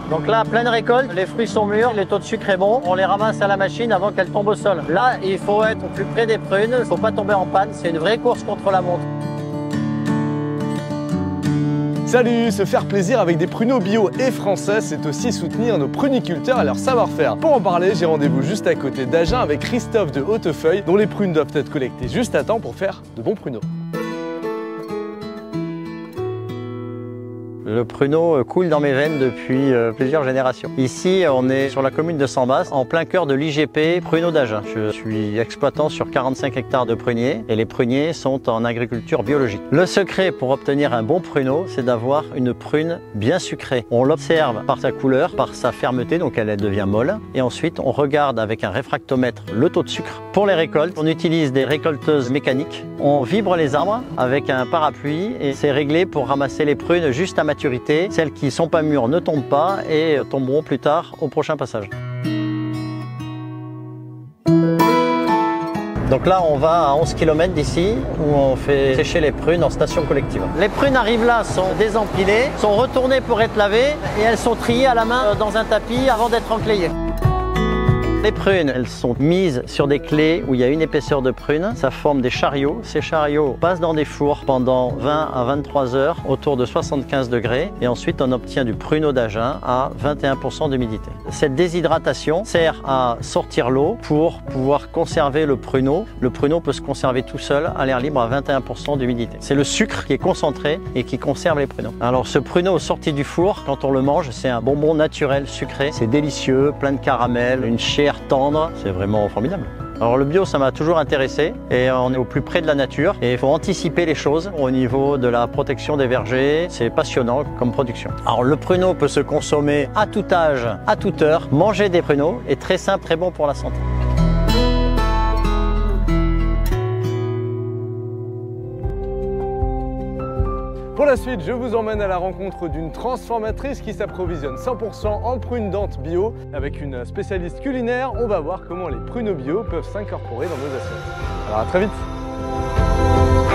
Donc là, pleine récolte, les fruits sont mûrs, le taux de sucre est bon. On les ramasse à la machine avant qu'elles tombent au sol. Là, il faut être au plus près des prunes, il ne faut pas tomber en panne. C'est une vraie course contre la montre. Salut! Se faire plaisir avec des pruneaux bio et français, c'est aussi soutenir nos pruniculteurs et leur savoir-faire. Pour en parler, j'ai rendez-vous juste à côté d'Agen avec Christophe de Hautefeuille, dont les prunes doivent être collectées juste à temps pour faire de bons pruneaux. Le pruneau coule dans mes veines depuis plusieurs générations. Ici, on est sur la commune de Sambas, en plein cœur de l'IGP Pruneaux d'Agen. Je suis exploitant sur 45 hectares de pruniers et les pruniers sont en agriculture biologique. Le secret pour obtenir un bon pruneau, c'est d'avoir une prune bien sucrée. On l'observe par sa couleur, par sa fermeté, donc elle devient molle. Et ensuite, on regarde avec un réfractomètre le taux de sucre. Pour les récoltes, on utilise des récolteuses mécaniques. On vibre les arbres avec un parapluie et c'est réglé pour ramasser les prunes juste à maturité. Celles qui ne sont pas mûres ne tombent pas et tomberont plus tard au prochain passage. Donc là, on va à 11 km d'ici où on fait sécher les prunes en station collective. Les prunes arrivent là, sont désempilées, sont retournées pour être lavées et elles sont triées à la main dans un tapis avant d'être enclayées. Les prunes, elles sont mises sur des clés où il y a une épaisseur de prune. Ça forme des chariots. Ces chariots passent dans des fours pendant 20 à 23 heures autour de 75 degrés. Et ensuite, on obtient du pruneau d'Agen à 21% d'humidité. Cette déshydratation sert à sortir l'eau pour pouvoir conserver le pruneau. Le pruneau peut se conserver tout seul à l'air libre à 21% d'humidité. C'est le sucre qui est concentré et qui conserve les pruneaux. Alors ce pruneau sorti du four, quand on le mange, c'est un bonbon naturel sucré. C'est délicieux, plein de caramel, une chair tendre, c'est vraiment formidable. Alors le bio, ça m'a toujours intéressé et on est au plus près de la nature et il faut anticiper les choses au niveau de la protection des vergers. C'est passionnant comme production. Alors le pruneau peut se consommer à tout âge, à toute heure. Manger des pruneaux est très sain, très bon pour la santé. Pour la suite, je vous emmène à la rencontre d'une transformatrice qui s'approvisionne 100% en prunes dentes bio. Avec une spécialiste culinaire, on va voir comment les pruneaux bio peuvent s'incorporer dans nos assiettes. Alors à très vite!